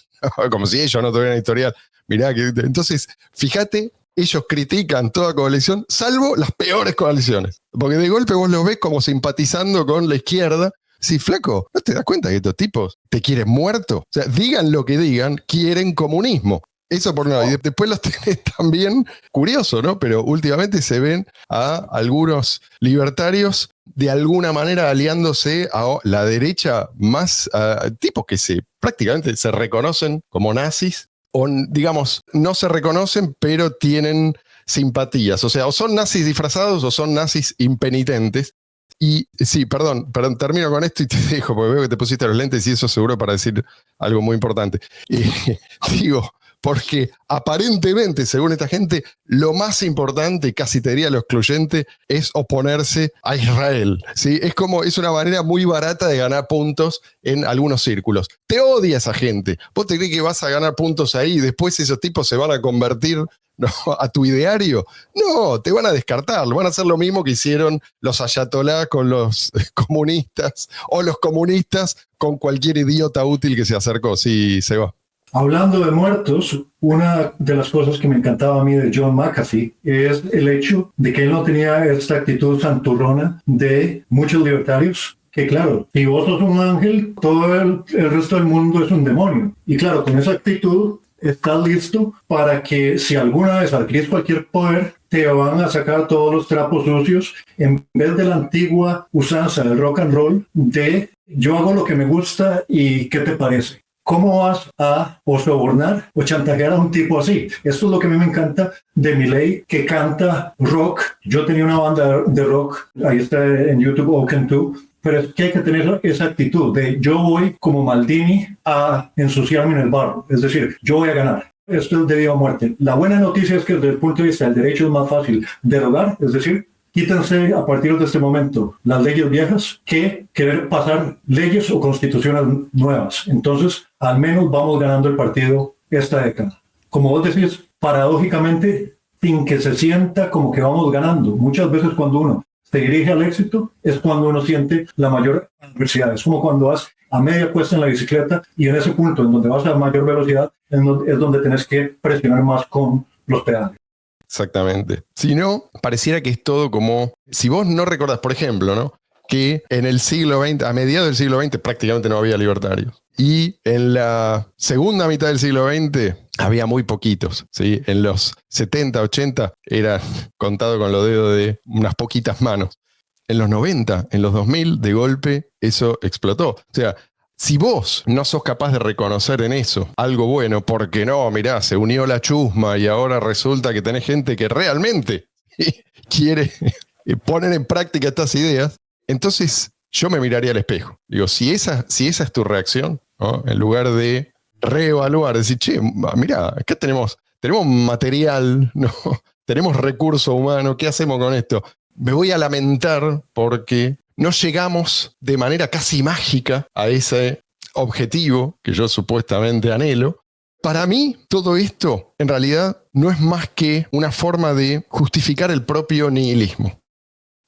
Como si ellos no tuvieran historial. Mirá que... Entonces, fíjate, ellos critican toda coalición, salvo las peores coaliciones. Porque de golpe vos los ves como simpatizando con la izquierda. Sí, flaco, ¿no te das cuenta que estos tipos te quieren muerto? O sea, digan lo que digan, quieren comunismo. Eso por un lado. Y después los tenés también, curioso, ¿no? Pero últimamente se ven a algunos libertarios de alguna manera aliándose a la derecha más, tipos que prácticamente se reconocen como nazis, o digamos, no se reconocen, pero tienen simpatías. O sea, o son nazis disfrazados o son nazis impenitentes. Y sí, perdón, termino con esto y te dejo, porque veo que te pusiste los lentes y eso seguro para decir algo muy importante. Digo... Porque aparentemente, según esta gente, lo más importante, casi te diría lo excluyente, es oponerse a Israel. ¿Sí? Es una manera muy barata de ganar puntos en algunos círculos. Te odia esa gente. ¿Vos te crees que vas a ganar puntos ahí y después esos tipos se van a convertir, ¿no?, a tu ideario? No, te van a descartar. Van a hacer lo mismo que hicieron los ayatolás con los comunistas o los comunistas con cualquier idiota útil que se acercó. Sí, se va. Hablando de muertos, una de las cosas que me encantaba a mí de John McAfee es el hecho de que él no tenía esta actitud santurrona de muchos libertarios, que claro, si vos sos un ángel, todo el resto del mundo es un demonio. Y claro, con esa actitud estás listo para que si alguna vez adquirís cualquier poder, te van a sacar todos los trapos sucios en vez de la antigua usanza del rock and roll de yo hago lo que me gusta y ¿qué te parece? ¿Cómo vas a o sobornar o chantajear a un tipo así? Esto es lo que a mí me encanta de Milei, que canta rock. Yo tenía una banda de rock, ahí está en YouTube, Oaken 2, pero es que hay que tener esa actitud de yo voy como Maldini a ensuciarme en el barro. Es decir, yo voy a ganar. Esto es de vida o muerte. La buena noticia es que desde el punto de vista del derecho es más fácil derogar, es decir, quítense a partir de este momento las leyes viejas que querer pasar leyes o constituciones nuevas. Entonces, al menos vamos ganando el partido esta década. Como vos decís, paradójicamente, sin que se sienta como que vamos ganando. Muchas veces cuando uno se dirige al éxito es cuando uno siente la mayor adversidad. Es como cuando vas a media cuesta en la bicicleta y en ese punto en donde vas a mayor velocidad es donde tenés que presionar más con los pedales. Exactamente. Si no, pareciera que es todo como... Si vos no recordás, por ejemplo, ¿no?, que en el siglo XX, a mediados del siglo XX, prácticamente no había libertarios. Y en la segunda mitad del siglo XX había muy poquitos, ¿sí? En los 70, 80 era contado con los dedos de unas poquitas manos. En los 90, en los 2000, de golpe, eso explotó. O sea, si vos no sos capaz de reconocer en eso algo bueno, porque no, mirá, se unió la chusma y ahora resulta que tenés gente que realmente quiere poner en práctica estas ideas, entonces yo me miraría al espejo. Digo, si esa es tu reacción, ¿no?, en lugar de reevaluar, decir, che, mirá, acá tenemos material, ¿no?, tenemos recurso humano, ¿qué hacemos con esto? Me voy a lamentar porque no llegamos de manera casi mágica a ese objetivo que yo supuestamente anhelo. Para mí, todo esto en realidad no es más que una forma de justificar el propio nihilismo.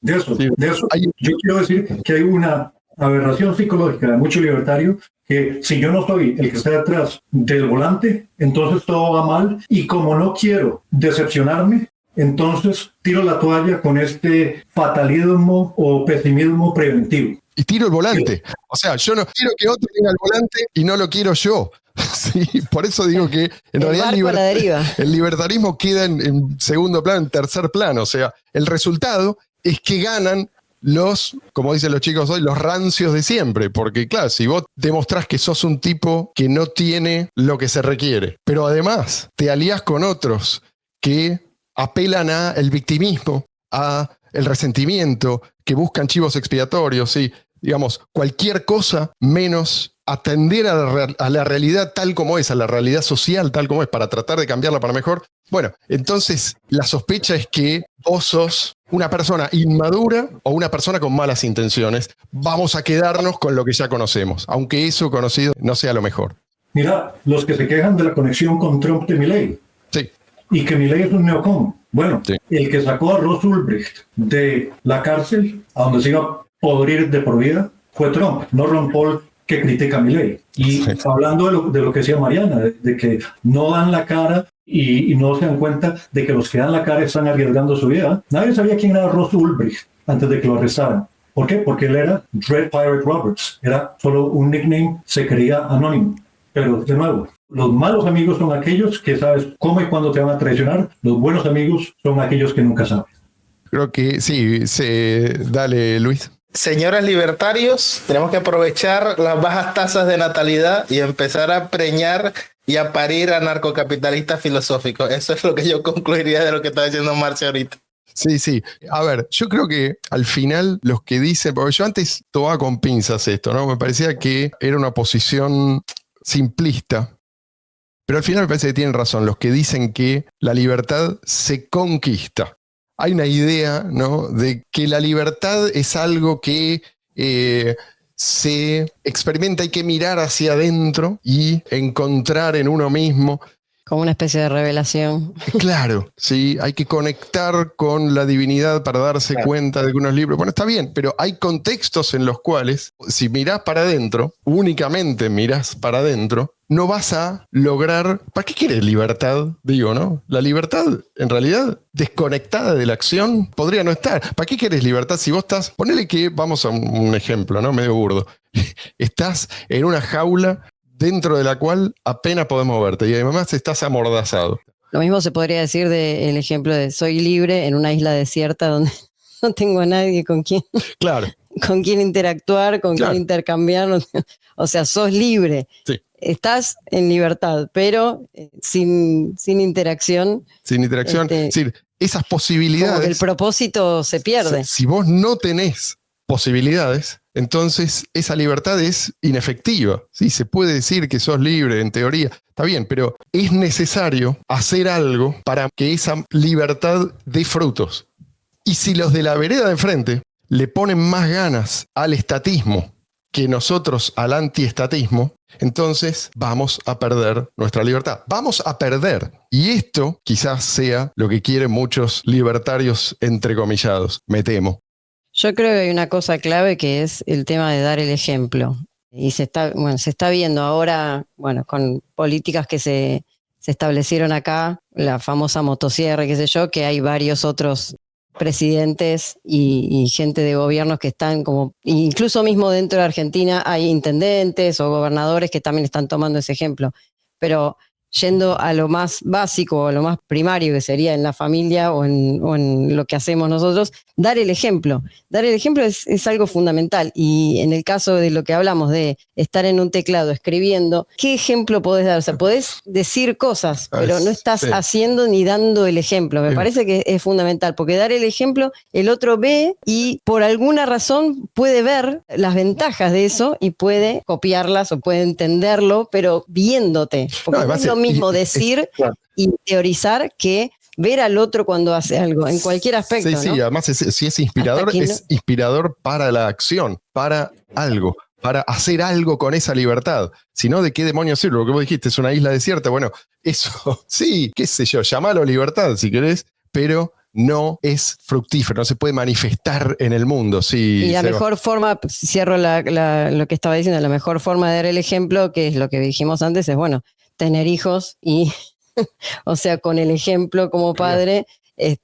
De eso, yo quiero decir que hay una aberración psicológica de mucho libertario que si yo no soy el que está detrás del volante, entonces todo va mal y como no quiero decepcionarme, entonces tiro la toalla con este fatalismo o pesimismo preventivo. Y tiro el volante. O sea, yo no quiero que otro tenga el volante y no lo quiero yo. Sí, por eso digo que en realidad el libertarismo queda en segundo plano, en tercer plano. O sea, el resultado es que ganan los, como dicen los chicos hoy, los rancios de siempre. Porque claro, si vos demostrás que sos un tipo que no tiene lo que se requiere, pero además te alías con otros que apelan al victimismo, a el resentimiento, que buscan chivos expiatorios, ¿sí? digamos, cualquier cosa menos atender a la realidad tal como es, a la realidad social tal como es, para tratar de cambiarla para mejor. Bueno, entonces la sospecha es que vos sos una persona inmadura o una persona con malas intenciones. Vamos a quedarnos con lo que ya conocemos, aunque eso conocido no sea lo mejor. Mira, los que se quejan de la conexión con Trump de Milei. Sí. Y que Milei es un neocon. Bueno, sí. El que sacó a Ross Ulbricht de la cárcel, a donde se iba a podrir de por vida, fue Trump, no Ron Paul, que critica a Milei. Y sí. Hablando de lo que decía Mariana, de que no dan la cara y no se dan cuenta de que los que dan la cara están arriesgando su vida. Nadie sabía quién era Ross Ulbricht antes de que lo arrestaran. ¿Por qué? Porque él era Dread Pirate Roberts. Era solo un nickname, se creía anónimo. Pero, de nuevo, los malos amigos son aquellos que sabes cómo y cuándo te van a traicionar. Los buenos amigos son aquellos que nunca saben. Creo que sí. Dale, Luis. Señores libertarios, tenemos que aprovechar las bajas tasas de natalidad y empezar a preñar y a parir a narcocapitalistas filosóficos. Eso es lo que yo concluiría de lo que está diciendo Marcia ahorita. Sí. A ver, yo creo que al final los que dicen, porque yo antes tomaba con pinzas esto, ¿no? Me parecía que era una posición simplista, pero al final me parece que tienen razón los que dicen que la libertad se conquista. Hay una idea, ¿no?, de que la libertad es algo que se experimenta, hay que mirar hacia adentro y encontrar en uno mismo. Como una especie de revelación. Claro, sí, hay que conectar con la divinidad para darse cuenta de algunos libros. Bueno, está bien, pero hay contextos en los cuales, si mirás para adentro, únicamente mirás para adentro, no vas a lograr... ¿Para qué quieres libertad? Digo, ¿no? La libertad, en realidad, desconectada de la acción, podría no estar. ¿Para qué quieres libertad si vos estás... Ponele que, vamos a un ejemplo, ¿no? Medio burdo. Estás en una jaula dentro de la cual apenas podemos verte y además estás amordazado. Lo mismo se podría decir del ejemplo de soy libre en una isla desierta donde no tengo a nadie con quien, claro, con quien interactuar, con quien intercambiar. O sea, sos libre. Sí. Estás en libertad, pero sin interacción. Sin interacción. Es decir, esas posibilidades... Como que el propósito se pierde. Si vos no tenés posibilidades, entonces esa libertad es inefectiva. ¿Sí? Se puede decir que sos libre en teoría, está bien, pero es necesario hacer algo para que esa libertad dé frutos. Y si los de la vereda de enfrente le ponen más ganas al estatismo que nosotros al antiestatismo, entonces vamos a perder nuestra libertad. Vamos a perder. Y esto quizás sea lo que quieren muchos libertarios entrecomillados, me temo. Yo creo que hay una cosa clave que es el tema de dar el ejemplo. Y se está viendo ahora, con políticas que se establecieron acá, la famosa motosierra, qué sé yo, que hay varios otros presidentes y gente de gobiernos que están como, incluso mismo dentro de Argentina hay intendentes o gobernadores que también están tomando ese ejemplo. Pero yendo a lo más básico, a lo más primario que sería en la familia o en lo que hacemos nosotros, dar el ejemplo. Dar el ejemplo es algo fundamental. Y en el caso de lo que hablamos de estar en un teclado escribiendo, ¿qué ejemplo podés dar? O sea, podés decir cosas, pero no estás haciendo ni dando el ejemplo. Me parece que es fundamental, porque dar el ejemplo, el otro ve y por alguna razón puede ver las ventajas de eso y puede copiarlas o puede entenderlo, pero viéndote. Porque no es lo mismo decir y teorizar que ver al otro cuando hace algo, en cualquier aspecto. Sí, ¿no? Además si es inspirador, es inspirador para la acción, para algo, para hacer algo con esa libertad. Si no, ¿de qué demonios sirve? Lo que vos dijiste, es una isla desierta. Bueno, eso, sí, qué sé yo, llamalo libertad si querés, pero no es fructífero, no se puede manifestar en el mundo. Sí, y la mejor forma, cierro lo que estaba diciendo, la mejor forma de dar el ejemplo, que es lo que dijimos antes, es tener hijos y, o sea, con el ejemplo como padre,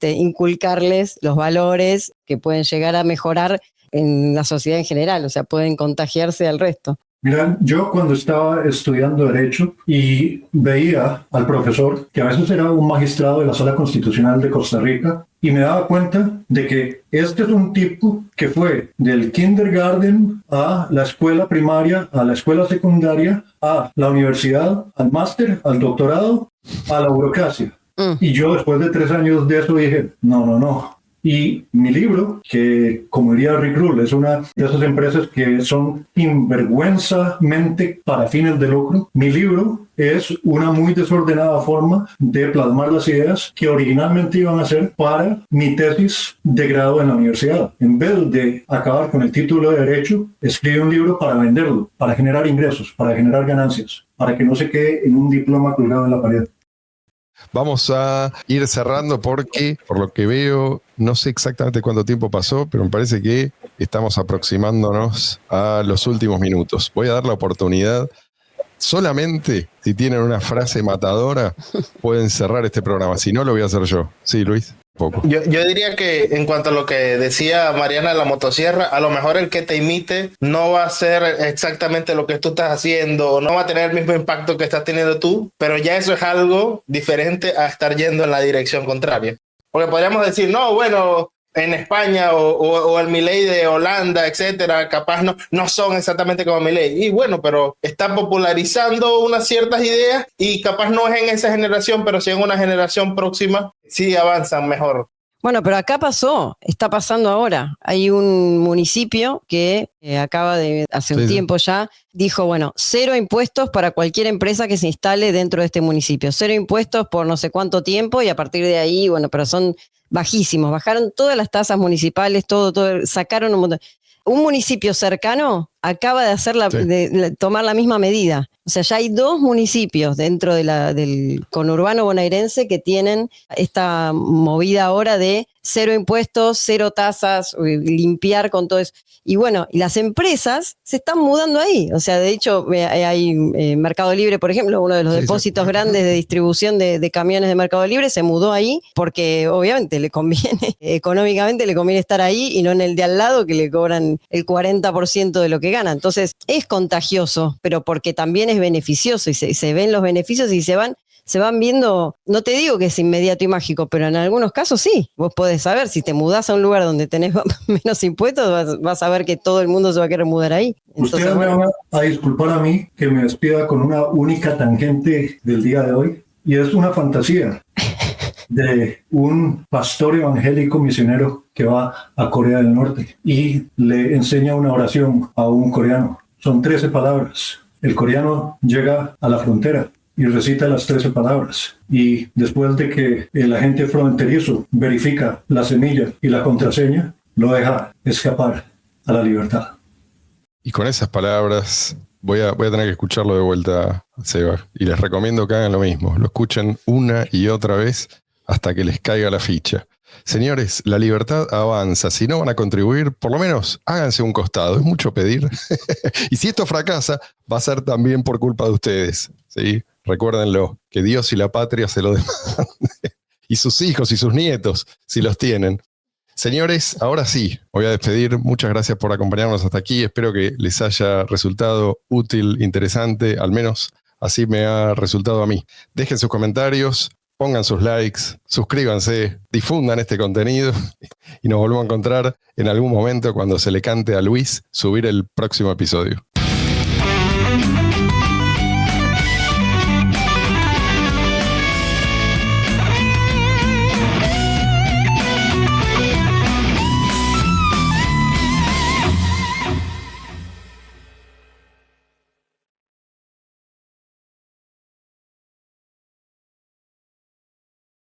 inculcarles los valores que pueden llegar a mejorar en la sociedad en general, o sea, pueden contagiarse al resto. Mira, yo cuando estaba estudiando Derecho y veía al profesor, que a veces era un magistrado de la Sala Constitucional de Costa Rica, y me daba cuenta de que este es un tipo que fue del kindergarten a la escuela primaria, a la escuela secundaria, a la universidad, al máster, al doctorado, a la burocracia. Y yo después de 3 años de eso dije, no. Y mi libro, que como diría Rick Rule, es una de esas empresas que son sinvergüenzamente para fines de lucro, mi libro es una muy desordenada forma de plasmar las ideas que originalmente iban a ser para mi tesis de grado en la universidad. En vez de acabar con el título de Derecho, escribí un libro para venderlo, para generar ingresos, para generar ganancias, para que no se quede en un diploma colgado en la pared. Vamos a ir cerrando porque, por lo que veo, no sé exactamente cuánto tiempo pasó, pero me parece que estamos aproximándonos a los últimos minutos. Voy a dar la oportunidad. Solamente si tienen una frase matadora pueden cerrar este programa. Si no, lo voy a hacer yo. Sí, Luis. Poco. Yo diría que en cuanto a lo que decía Mariana de la motosierra, a lo mejor el que te imite no va a ser exactamente lo que tú estás haciendo, o no va a tener el mismo impacto que estás teniendo tú, pero ya eso es algo diferente a estar yendo en la dirección contraria. Porque podríamos decir, no, bueno, en España o el Milei de Holanda, etcétera, capaz no son exactamente como Milei. Y bueno, pero está popularizando unas ciertas ideas y capaz no es en esa generación, pero sí en una generación próxima, sí avanzan mejor. Bueno, pero acá pasó, está pasando ahora. Hay un municipio que acaba de, hace un tiempo ya, dijo, bueno, 0 impuestos para cualquier empresa que se instale dentro de este municipio. 0 impuestos por no sé cuánto tiempo y a partir de ahí, bueno, pero son bajísimos. Bajaron todas las tasas municipales, todo, sacaron un montón. Un municipio cercano acaba de hacer tomar la misma medida. O sea, ya hay 2 municipios dentro del conurbano bonaerense que tienen esta movida ahora de 0 impuestos, 0 tasas, limpiar con todo eso. Y bueno, y las empresas se están mudando ahí. O sea, de hecho, hay Mercado Libre, por ejemplo, uno de los depósitos grandes de distribución de camiones de Mercado Libre se mudó ahí porque obviamente le conviene, económicamente le conviene estar ahí y no en el de al lado que le cobran el 40% de lo que gana. Entonces, es contagioso, pero porque también es beneficioso y se ven los beneficios y se van viendo, no te digo que es inmediato y mágico, pero en algunos casos sí. Vos podés saber, si te mudás a un lugar donde tenés menos impuestos, vas a ver que todo el mundo se va a querer mudar ahí. Entonces, ustedes me van a disculpar a mí que me despida con una única tangente del día de hoy, y es una fantasía de un pastor evangélico misionero que va a Corea del Norte y le enseña una oración a un coreano. Son 13 palabras. El coreano llega a la frontera y recita las 13 palabras. Y después de que el agente fronterizo verifica la semilla y la contraseña, lo deja escapar a la libertad. Y con esas palabras voy a tener que escucharlo de vuelta, Seba. Y les recomiendo que hagan lo mismo. Lo escuchen una y otra vez hasta que les caiga la ficha. Señores, la libertad avanza. Si no van a contribuir, por lo menos háganse un costado. Es mucho pedir. Y si esto fracasa, va a ser también por culpa de ustedes, ¿sí? Recuérdenlo, que Dios y la patria se lo demanden. Y sus hijos y sus nietos, si los tienen. Señores, ahora sí, voy a despedir. Muchas gracias por acompañarnos hasta aquí. Espero que les haya resultado útil, interesante. Al menos así me ha resultado a mí. Dejen sus comentarios, pongan sus likes, suscríbanse, difundan este contenido y nos volvemos a encontrar en algún momento cuando se le cante a Luis subir el próximo episodio.